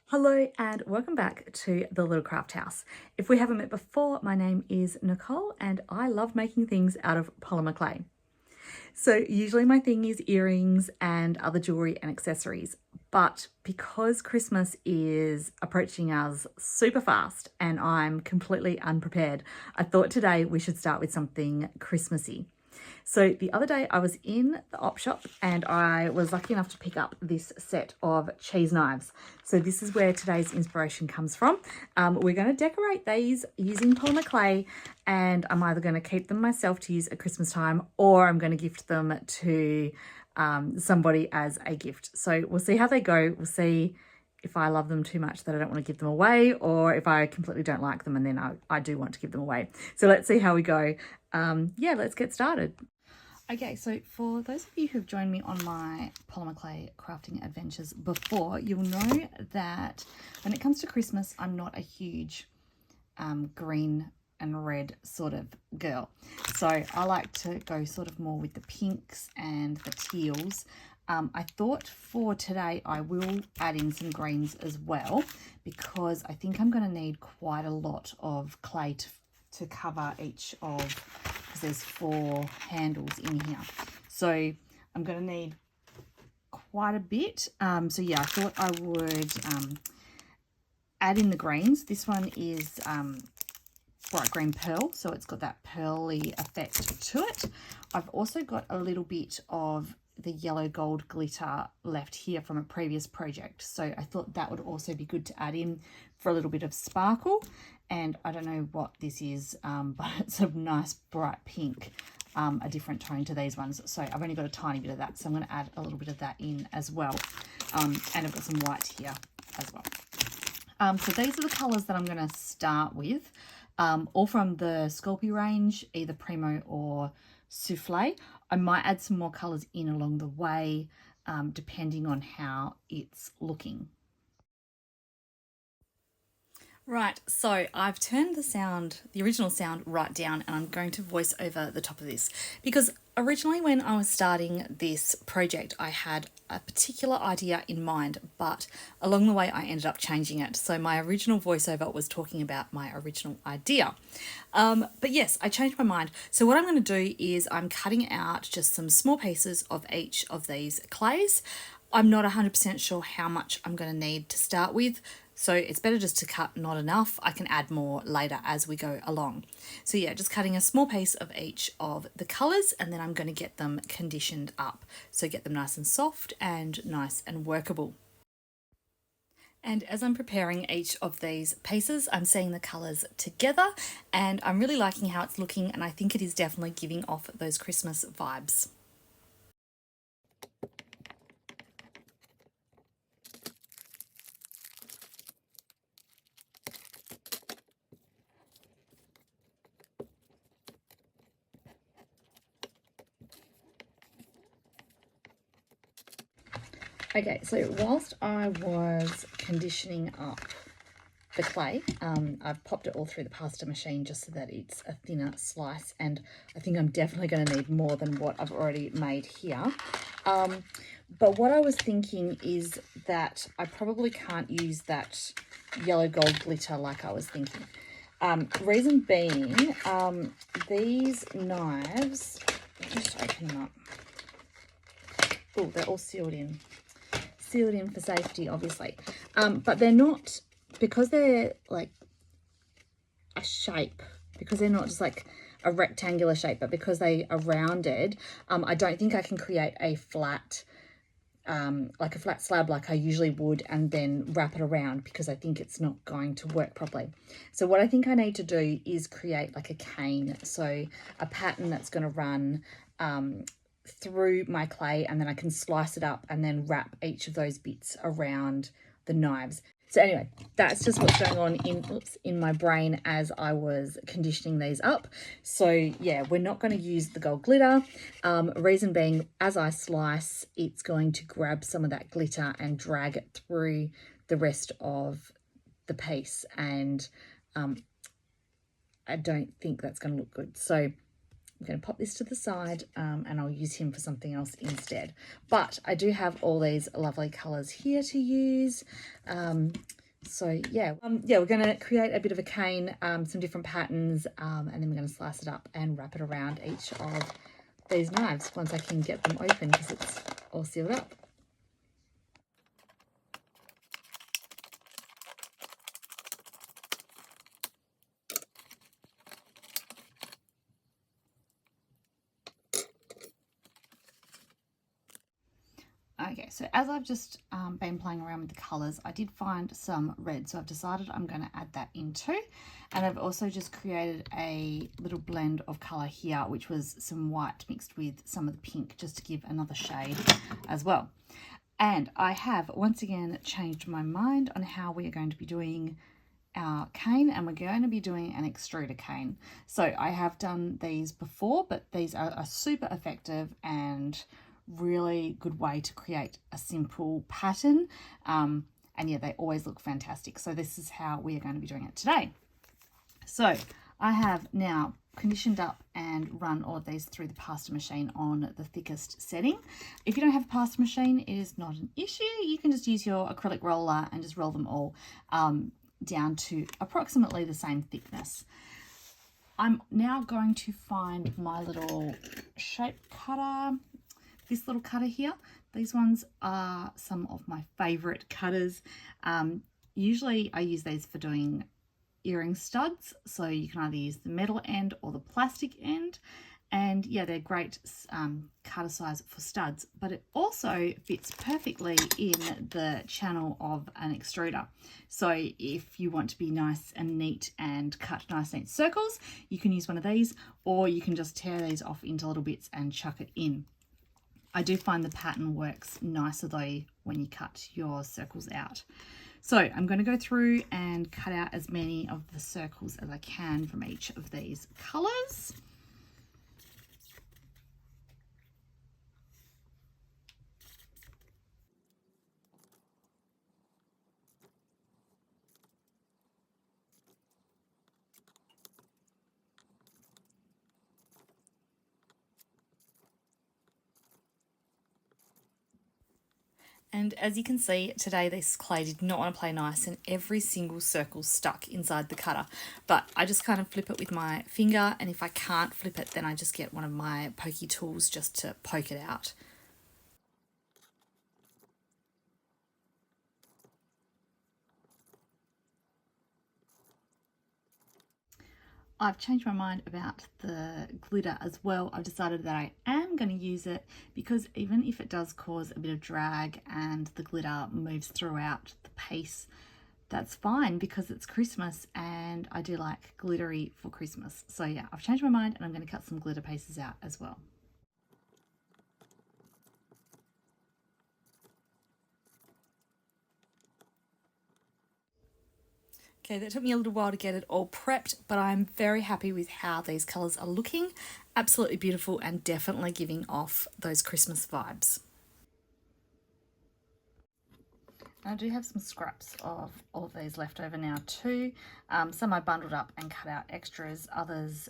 Hello and welcome back to the Little Craft House. If we haven't met before, my name is Nicole and I love making things out of polymer clay. So usually my thing is earrings and other jewelry and accessories, but because Christmas is approaching us super fast and I'm completely unprepared, I thought today we should start with something Christmassy. So the other day I was in the op shop and I was lucky enough to pick up this set of cheese knives. So this is where today's inspiration comes from. We're going to decorate these using polymer clay, and I'm either going to keep them myself to use at Christmas time or I'm going to gift them to somebody as a gift. So we'll see how they go. We'll see if I love them too much that I don't want to give them away, or if I completely don't like them and then I do want to give them away. So let's see how we go. Yeah, let's get started. Okay, so for those of you who've joined me on my polymer clay crafting adventures before, you'll know that when it comes to Christmas, I'm not a huge green and red sort of girl. So I like to go sort of more with the pinks and the teals. I thought for today I will add in some greens as well, because I think I'm going to need quite a lot of clay to cover each of, because there's 4 handles in here. So I'm going to need quite a bit. So yeah, I thought I would add in the greens. This one is bright green pearl, so it's got that pearly effect to it. I've also got a little bit of the yellow gold glitter left here from a previous project, so I thought that would also be good to add in for a little bit of sparkle. And I don't know what this is, but it's a nice bright pink, a different tone to these ones. So I've only got a tiny bit of that, so I'm going to add a little bit of that in as well. And I've got some white here as well. So these are the colours that I'm going to start with, all from the Sculpey range, either Primo or Souffle. I might add some more colours in along the way, depending on how it's looking. Right, so I've turned the original sound right down, and I'm going to voice over the top of this, because originally when I was starting this project, I had a particular idea in mind, but along the way I ended up changing it. So my original voiceover was talking about my original idea. But yes, I changed my mind. So what I'm going to do is I'm cutting out just some small pieces of each of these clays. I'm not 100% sure how much I'm going to need to start with, so it's better just to cut not enough. I can add more later as we go along. So yeah, just cutting a small piece of each of the colours, and then I'm going to get them conditioned up. So get them nice and soft and nice and workable. And as I'm preparing each of these pieces, I'm seeing the colours together, and I'm really liking how it's looking, and I think it is definitely giving off those Christmas vibes. Okay, so whilst I was conditioning up the clay, I've popped it all through the pasta machine just so that it's a thinner slice, and I think I'm definitely going to need more than what I've already made here. But what I was thinking is that I probably can't use that yellow gold glitter like I was thinking. Reason being, these knives, let me just open them up. Oh, they're all sealed in for safety, obviously, but they're not, because they're like a shape, because they're not just like a rectangular shape, but because they are rounded, I don't think I can create a flat like a flat slab like I usually would and then wrap it around, because I think it's not going to work properly. So what I think I need to do is create like a cane, so a pattern that's going to run through my clay, and then I can slice it up and then wrap each of those bits around the knives. So anyway, that's just what's going on in my brain as I was conditioning these up. So yeah, we're not going to use the gold glitter. Reason being, as I slice, it's going to grab some of that glitter and drag it through the rest of the piece, and I don't think that's going to look good. So I'm going to pop this to the side and I'll use him for something else instead. But I do have all these lovely colours here to use. So yeah, we're going to create a bit of a cane, some different patterns, and then we're going to slice it up and wrap it around each of these knives once I can get them open because it's all sealed up. Okay, so as I've just been playing around with the colours, I did find some red, so I've decided I'm going to add that in too. And I've also just created a little blend of colour here, which was some white mixed with some of the pink, just to give another shade as well. And I have once again changed my mind on how we are going to be doing our cane, and we're going to be doing an extruder cane. So I have done these before, but these are super effective and really good way to create a simple pattern, and yeah, they always look fantastic. So this is how we are going to be doing it today. So I have now conditioned up and run all of these through the pasta machine on the thickest setting. If you don't have a pasta machine, it is not an issue. You can just use your acrylic roller and just roll them all down to approximately the same thickness. I'm now going to find my little shape cutter. This little cutter here, these ones are some of my favorite cutters. Usually I use these for doing earring studs, so you can either use the metal end or the plastic end, and yeah, they're great cutter size for studs, but it also fits perfectly in the channel of an extruder. So if you want to be nice and neat and cut nice neat circles, you can use one of these, or you can just tear these off into little bits and chuck it in. I do find the pattern works nicer though when you cut your circles out. So I'm going to go through and cut out as many of the circles as I can from each of these colours. And as you can see today, this clay did not want to play nice and every single circle stuck inside the cutter. But I just kind of flip it with my finger, and if I can't flip it, then I just get one of my pokey tools just to poke it out. I've changed my mind about the glitter as well. I've decided that I am going to use it because even if it does cause a bit of drag and the glitter moves throughout the piece, that's fine because it's Christmas and I do like glittery for Christmas. So yeah, I've changed my mind and I'm going to cut some glitter pieces out as well. Okay, that took me a little while to get it all prepped, but I'm very happy with how these colours are looking. Absolutely beautiful and definitely giving off those Christmas vibes. I do have some scraps of all of these left over now too. Some I bundled up and cut out extras. Others,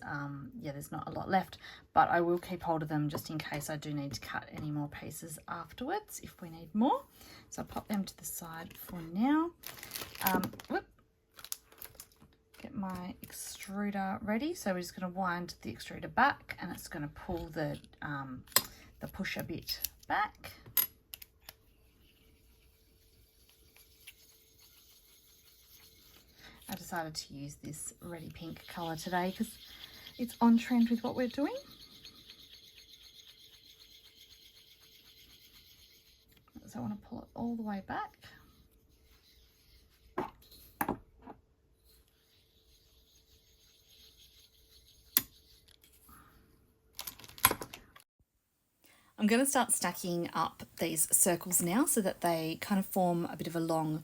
yeah, there's not a lot left, but I will keep hold of them just in case I do need to cut any more pieces afterwards if we need more. So I'll pop them to the side for now. Get my extruder ready. So we're just going to wind the extruder back and it's going to pull the pusher bit back. I decided to use this reddy pink colour today because it's on trend with what we're doing. So I want to pull it all the way back. I'm going to start stacking up these circles now so that they kind of form a bit of a long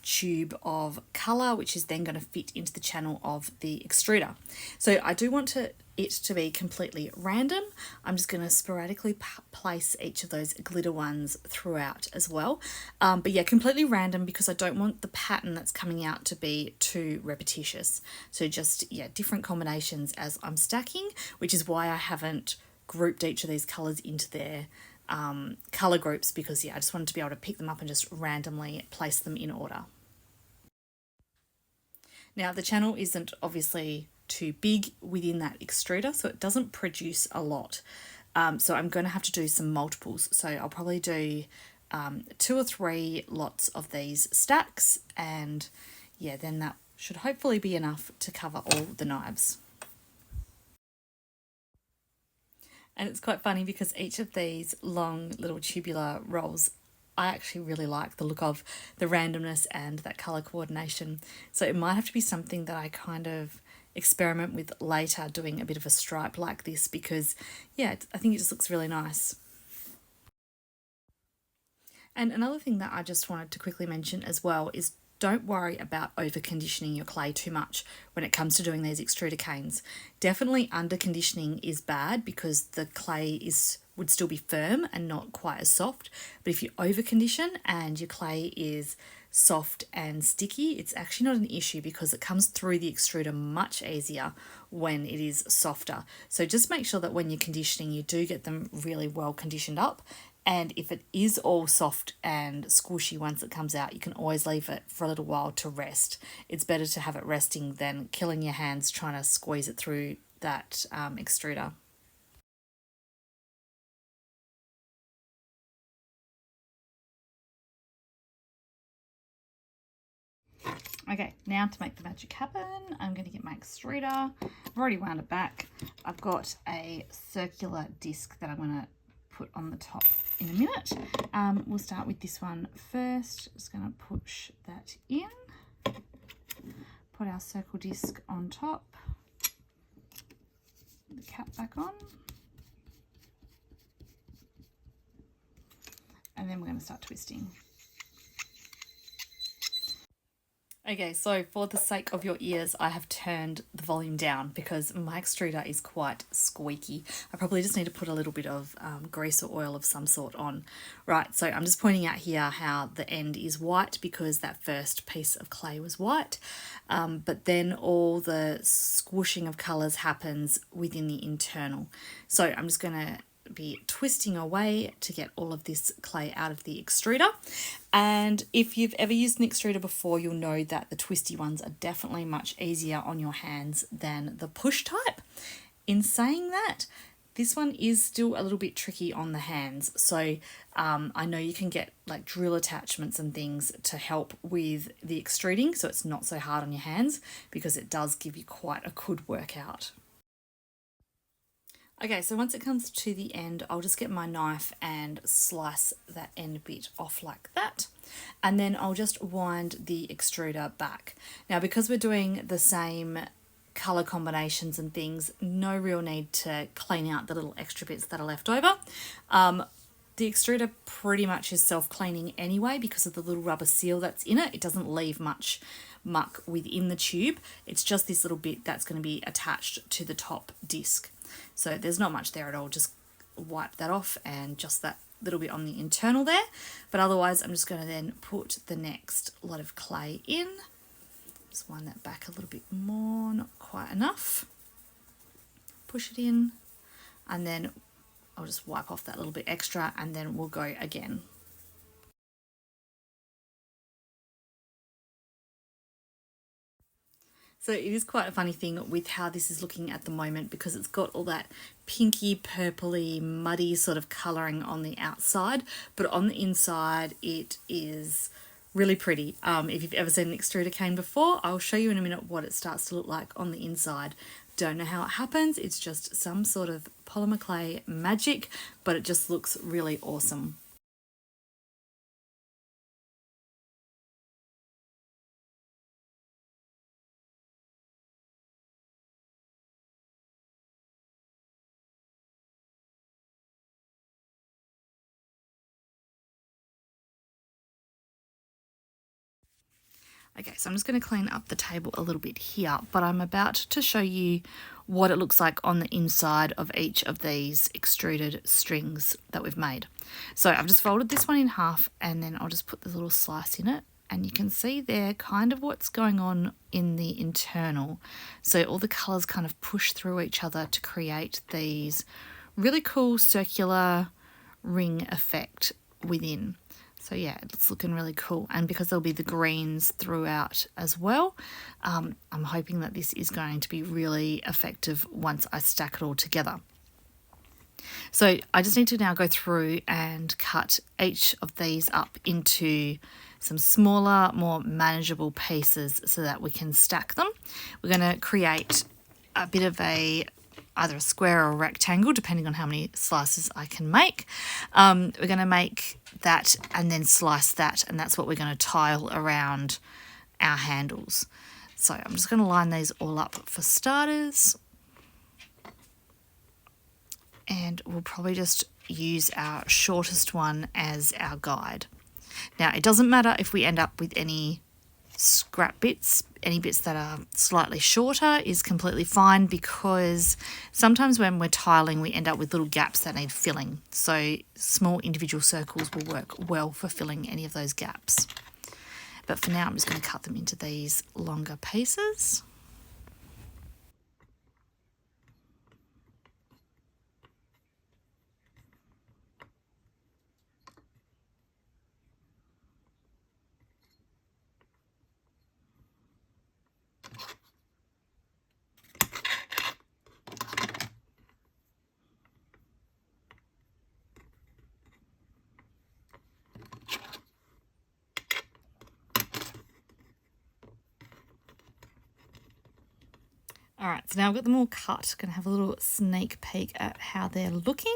tube of colour, which is then going to fit into the channel of the extruder. So I do want it to be completely random. I'm just going to sporadically place each of those glitter ones throughout as well. But yeah, completely random because I don't want the pattern that's coming out to be too repetitious. So just, yeah, different combinations as I'm stacking, which is why I haven't grouped each of these colours into their colour groups, because yeah, I just wanted to be able to pick them up and just randomly place them in order. Now the channel isn't obviously too big within that extruder, so it doesn't produce a lot. So I'm going to have to do some multiples. So I'll probably do 2 or 3 lots of these stacks, and yeah, then that should hopefully be enough to cover all the knives. And it's quite funny because each of these long little tubular rolls, I actually really like the look of the randomness and that colour coordination. So it might have to be something that I kind of experiment with later, doing a bit of a stripe like this, because yeah, I think it just looks really nice. And another thing that I just wanted to quickly mention as well is don't worry about over conditioning your clay too much when it comes to doing these extruder canes. Definitely under conditioning is bad because the clay would still be firm and not quite as soft. But if you over condition and your clay is soft and sticky, it's actually not an issue because it comes through the extruder much easier when it is softer. So just make sure that when you're conditioning, you do get them really well conditioned up. And if it is all soft and squishy once it comes out, you can always leave it for a little while to rest. It's better to have it resting than killing your hands trying to squeeze it through that extruder. Okay, now to make the magic happen, I'm going to get my extruder. I've already wound it back. I've got a circular disc that I'm going to put on the top in a minute. We'll start with this one first. Just going to push that in. Put our circle disc on top. The cap back on. And then we're going to start twisting. Okay, so for the sake of your ears, I have turned the volume down because my extruder is quite squeaky. I probably just need to put a little bit of grease or oil of some sort on. Right, so I'm just pointing out here how the end is white because that first piece of clay was white, but then all the squishing of colours happens within the internal. So I'm just going to be twisting away to get all of this clay out of the extruder. And if you've ever used an extruder before, you'll know that the twisty ones are definitely much easier on your hands than the push type. In saying that, this one is still a little bit tricky on the hands. So I know you can get like drill attachments and things to help with the extruding, so it's not so hard on your hands because it does give you quite a good workout. Okay, so once it comes to the end, I'll just get my knife and slice that end bit off like that. And then I'll just wind the extruder back. Now, because we're doing the same colour combinations and things, no real need to clean out the little extra bits that are left over. The extruder pretty much is self-cleaning anyway because of the little rubber seal that's in it. It doesn't leave much muck within the tube. It's just this little bit that's going to be attached to the top disc. So there's not much there at all, just wipe that off and just that little bit on the internal there. But otherwise I'm just going to then put the next lot of clay in. Just wind that back a little bit more, not quite enough. Push it in and then I'll just wipe off that little bit extra and then we'll go again. So it is quite a funny thing with how this is looking at the moment because it's got all that pinky, purpley, muddy sort of colouring on the outside, but on the inside it is really pretty. If you've ever seen an extruder cane before, I'll show you in a minute what it starts to look like on the inside. Don't know how it happens, it's just some sort of polymer clay magic, but it just looks really awesome. Okay, so I'm just going to clean up the table a little bit here, but I'm about to show you what it looks like on the inside of each of these extruded strings that we've made. So I've just folded this one in half, and then I'll just put the little slice in it, and you can see there kind of what's going on in the internal. So all the colours kind of push through each other to create these really cool circular ring effect within. So yeah, it's looking really cool. And because there'll be the greens throughout as well, I'm hoping that this is going to be really effective once I stack it all together. So I just need to now go through and cut each of these up into some smaller, more manageable pieces so that we can stack them. We're going to create a bit of either a square or a rectangle, depending on how many slices I can make. We're going to make that and then slice that, and that's what we're going to tile around our handles. So I'm just going to line these all up for starters, and we'll probably just use our shortest one as our guide. Now, it doesn't matter if we end up with any scrap bits. Any bits that are slightly shorter is completely fine, because sometimes when we're tiling we end up with little gaps that need filling. So small individual circles will work well for filling any of those gaps. But for now I'm just going to cut them into these longer pieces. Alright, so now I've got them all cut. Going to have a little sneak peek at how they're looking.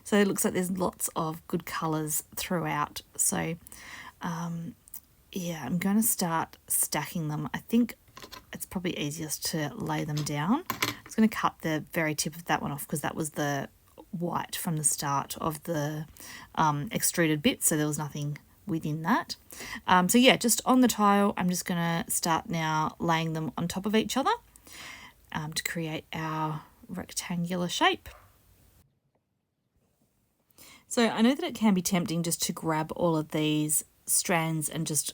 So it looks like there's lots of good colours throughout. So yeah, I'm going to start stacking them. I think it's probably easiest to lay them down. I'm just going to cut the very tip of that one off, because that was the white from the start of the extruded bit, so there was nothing within that. So yeah, just on the tile, I'm just going to start now laying them on top of each other to create our rectangular shape. So I know that it can be tempting just to grab all of these strands and just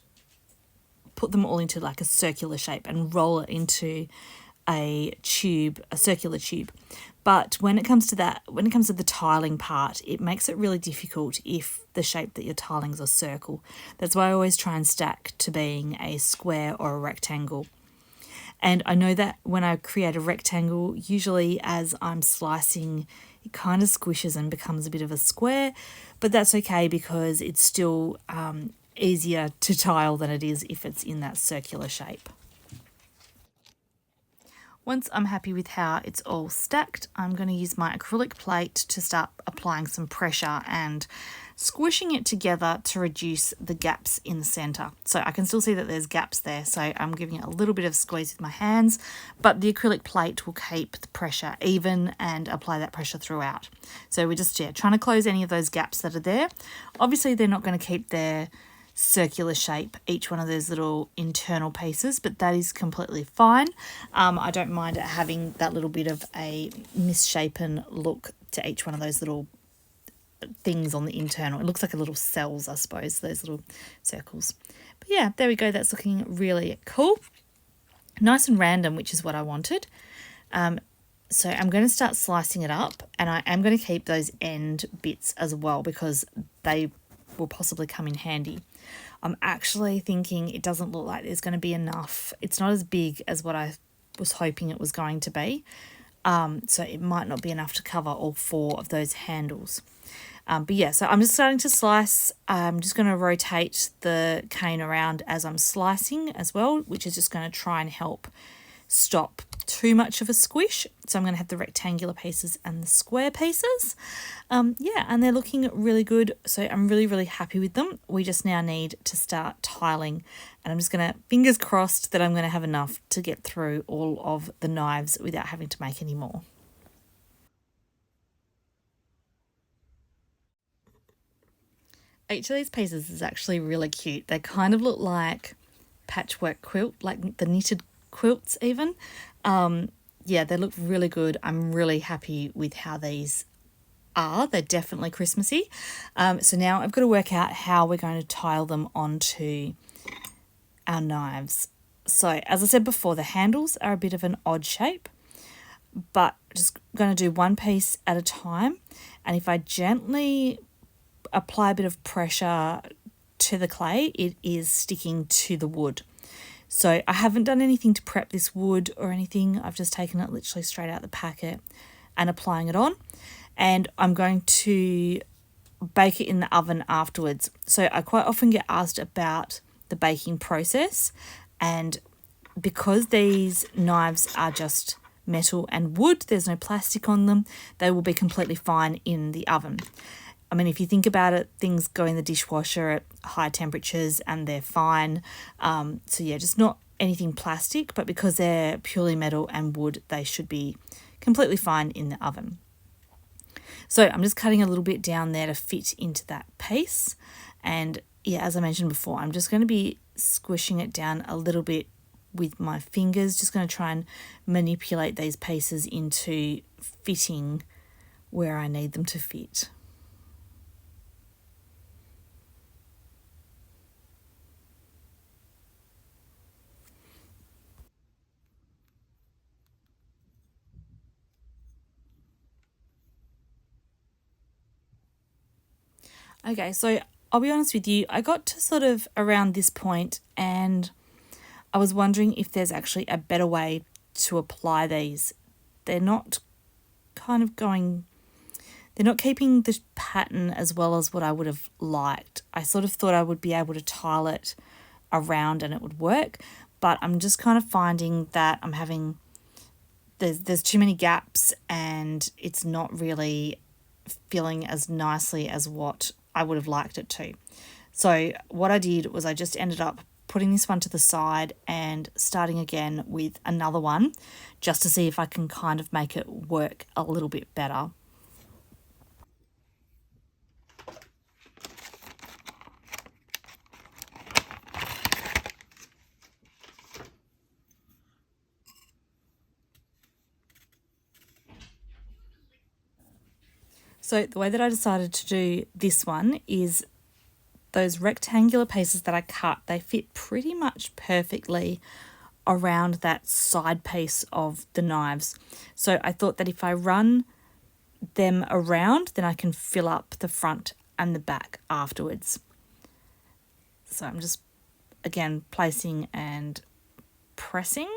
put them all into like a circular shape and roll it into a tube, a circular tube. But when it comes to the tiling part, it makes it really difficult if the shape that you're tiling is a circle. That's why I always try and stack to being a square or a rectangle. And I know that when I create a rectangle, usually as I'm slicing, it kind of squishes and becomes a bit of a square, but that's okay, because it's still easier to tile than it is if it's in that circular shape. Once I'm happy with how it's all stacked, I'm going to use my acrylic plate to start applying some pressure and squishing it together to reduce the gaps in the centre. So I can still see that there's gaps there, so I'm giving it a little bit of squeeze with my hands, but the acrylic plate will keep the pressure even and apply that pressure throughout. So we're just trying to close any of those gaps that are there. Obviously they're not going to keep their circular shape, each one of those little internal pieces, but that is completely fine. I don't mind it having that little bit of a misshapen look to each one of those little things on the internal. It looks like a little cells, I suppose, those little circles. But yeah, there we go. That's looking really cool. Nice and random, which is what I wanted. So I'm going to start slicing it up, and I am going to keep those end bits as well, because they will possibly come in handy. I'm actually thinking it doesn't look like there's going to be enough. It's not as big as what I was hoping it was going to be. So it might not be enough to cover all 4 of those handles. But yeah, so I'm just starting to slice. I'm just going to rotate the cane around as I'm slicing as well, which is just going to try and help stop too much of a squish. So I'm going to have the rectangular pieces and the square pieces. Yeah, and they're looking really good. So I'm really, really happy with them. We just now need to start tiling, and I'm just going to, fingers crossed, that I'm going to have enough to get through all of the knives without having to make any more. Each of these pieces is actually really cute. They kind of look like patchwork quilt, like the knitted quilts even. Yeah, they look really good. I'm really happy with how these are. They're definitely Christmassy. So now I've got to work out how we're going to tile them onto our knives. So as I said before, the handles are a bit of an odd shape, but just going to do one piece at a time. And if I gently apply a bit of pressure to the clay, it is sticking to the wood. So I haven't done anything to prep this wood or anything. I've just taken it literally straight out the packet and applying it on. And I'm going to bake it in the oven afterwards. So I quite often get asked about the baking process, and because these knives are just metal and wood, there's no plastic on them, they will be completely fine in the oven. I mean, if you think about it, things go in the dishwasher at high temperatures and they're fine. So yeah, just not anything plastic, but because they're purely metal and wood, they should be completely fine in the oven. So I'm just cutting a little bit down there to fit into that piece. And yeah, as I mentioned before, I'm just going to be squishing it down a little bit with my fingers, just going to try and manipulate these pieces into fitting where I need them to fit. Okay, so I'll be honest with you, I got to sort of around this point and I was wondering if there's actually a better way to apply these. They're not keeping the pattern as well as what I would have liked. I sort of thought I would be able to tile it around and it would work, but I'm just kind of finding that there's too many gaps and it's not really filling as nicely as what I would have liked it to. So what I did was I just ended up putting this one to the side and starting again with another one just to see if I can kind of make it work a little bit better. So the way that I decided to do this one is those rectangular pieces that I cut, they fit pretty much perfectly around that side piece of the knives. So I thought that if I run them around, then I can fill up the front and the back afterwards. So I'm just, again, placing and pressing.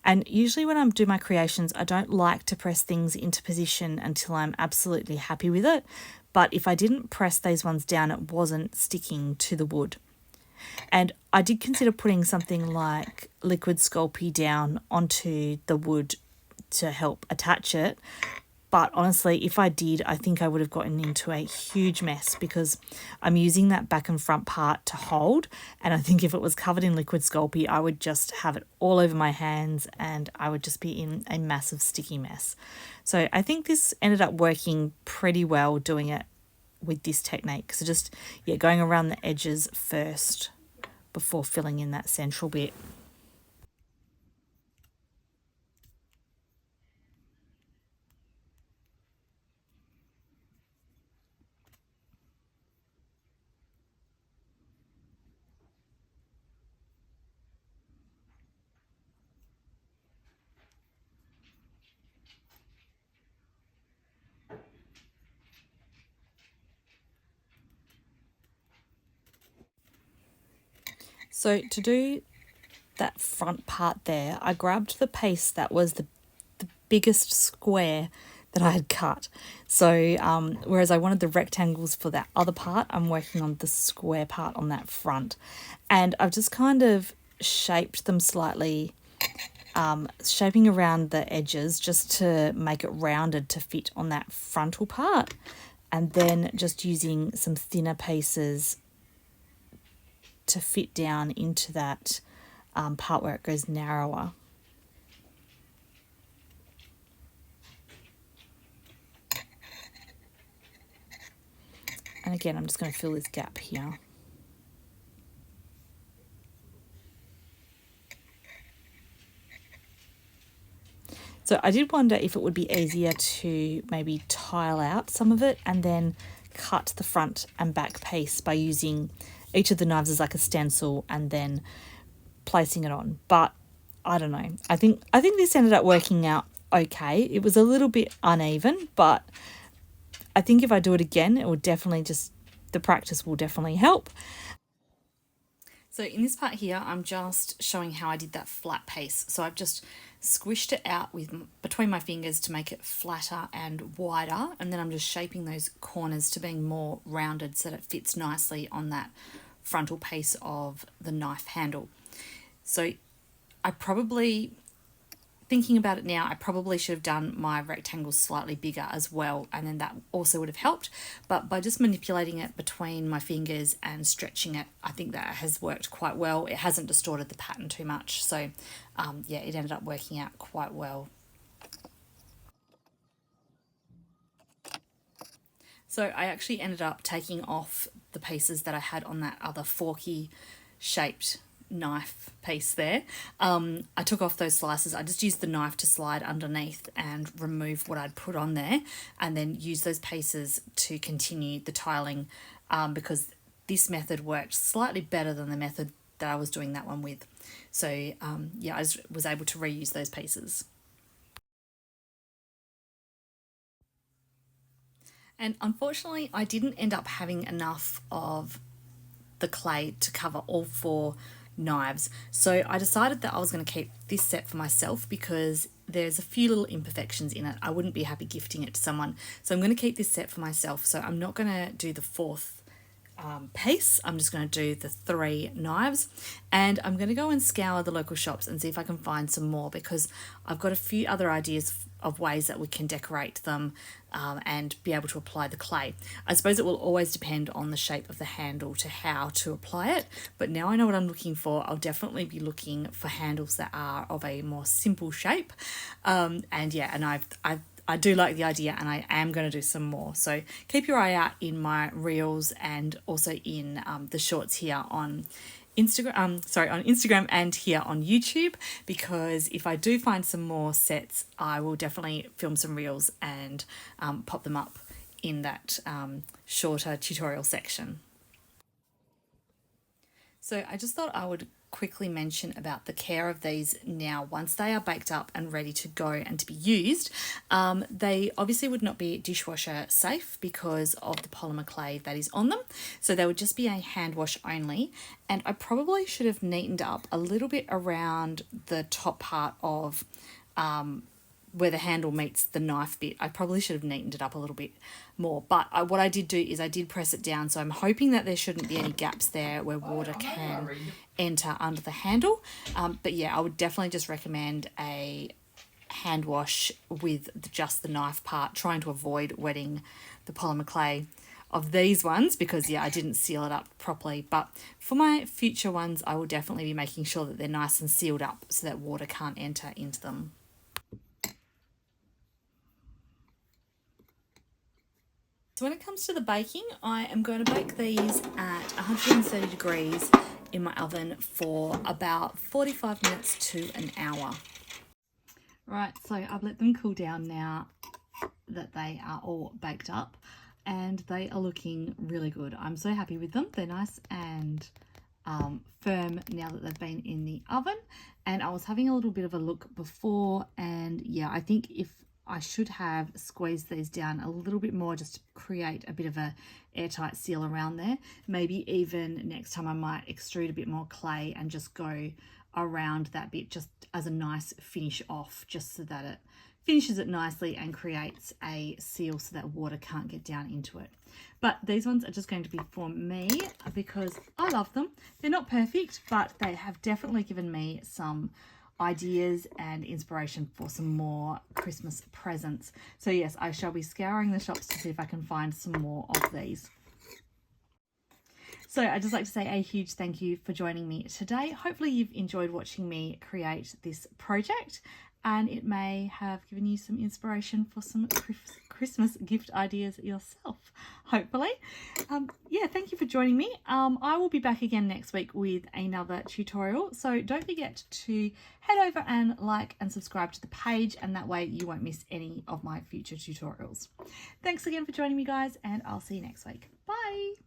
And usually when I do my creations, I don't like to press things into position until I'm absolutely happy with it. But if I didn't press these ones down, it wasn't sticking to the wood. And I did consider putting something like liquid Sculpey down onto the wood to help attach it. But honestly, if I did, I think I would have gotten into a huge mess because I'm using that back and front part to hold. And I think if it was covered in liquid Sculpey, I would just have it all over my hands and I would just be in a massive sticky mess. So I think this ended up working pretty well doing it with this technique. So just, going around the edges first before filling in that central bit. So to do that front part there, I grabbed the piece that was the biggest square that I had cut. So whereas I wanted the rectangles for that other part, I'm working on the square part on that front. And I've just kind of shaped them slightly, shaping around the edges just to make it rounded to fit on that frontal part. And then just using some thinner pieces to fit down into that part where it goes narrower. And again, I'm just going to fill this gap here. So I did wonder if it would be easier to maybe tile out some of it and then cut the front and back piece by using each of the knives as like a stencil and then placing it on. But I don't know. I think this ended up working out okay. It was a little bit uneven, but I think if I do it again, it will definitely the practice will definitely help. So in this part here, I'm just showing how I did that flat piece. So I've just squished it out between my fingers to make it flatter and wider. And then I'm just shaping those corners to being more rounded so that it fits nicely on that frontal piece of the knife handle. So thinking about it now, I probably should have done my rectangles slightly bigger as well, and then that also would have helped. But by just manipulating it between my fingers and stretching it, I think that has worked quite well. It hasn't distorted the pattern too much. So yeah, it ended up working out quite well. So I actually ended up taking off the pieces that I had on that other forky shaped knife piece there. I took off those slices. I just used the knife to slide underneath and remove what I'd put on there, and then use those pieces to continue the tiling, because this method worked slightly better than the method that I was doing that one with. So yeah, I was able to reuse those pieces. And unfortunately, I didn't end up having enough of the clay to cover all 4 knives. So I decided that I was going to keep this set for myself because there's a few little imperfections in it. I wouldn't be happy gifting it to someone. So I'm going to keep this set for myself. So I'm not going to do the 4th piece. I'm just going to do the 3 knives, and I'm going to go and scour the local shops and see if I can find some more, because I've got a few other ideas of ways that we can decorate them and be able to apply the clay. I suppose it will always depend on the shape of the handle to how to apply it, but now I know what I'm looking for. I'll definitely be looking for handles that are of a more simple shape, and yeah, and I do like the idea, and I am going to do some more. So keep your eye out in my reels and also in the shorts here on Instagram, on Instagram and here on YouTube, because if I do find some more sets, I will definitely film some reels and pop them up in that shorter tutorial section. So I just thought I would quickly mention about the care of these now once they are baked up and ready to go and to be used. They obviously would not be dishwasher safe because of the polymer clay that is on them, so they would just be a hand wash only. And I probably should have neatened up a little bit around the top part of where the handle meets the knife bit. I probably should have neatened it up a little bit more, but what I did do is I did press it down, so I'm hoping that there shouldn't be any gaps there where water can enter under the handle. But yeah, I would definitely just recommend a hand wash with just the knife part, trying to avoid wetting the polymer clay of these ones, because yeah, I didn't seal it up properly. But for my future ones, I will definitely be making sure that they're nice and sealed up so that water can't enter into them. So when it comes to the baking, I am going to bake these at 130 degrees in my oven for about 45 minutes to an hour. Right, so I've let them cool down now that they are all baked up, and they are looking really good. I'm so happy with them. They're nice and firm now that they've been in the oven. And I was having a little bit of a look before, and yeah, I think I should have squeezed these down a little bit more just to create a bit of a airtight seal around there. Maybe even next time I might extrude a bit more clay and just go around that bit just as a nice finish off, just so that it finishes it nicely and creates a seal so that water can't get down into it. But these ones are just going to be for me because I love them. They're not perfect, but they have definitely given me some ideas and inspiration for some more Christmas presents. So yes, I shall be scouring the shops to see if I can find some more of these. So I'd just like to say a huge thank you for joining me today. Hopefully you've enjoyed watching me create this project, and it may have given you some inspiration for some Christmas gift ideas yourself, hopefully. Yeah, thank you for joining me. I will be back again next week with another tutorial, so don't forget to head over and like and subscribe to the page, and that way you won't miss any of my future tutorials. Thanks again for joining me, guys, and I'll see you next week. Bye!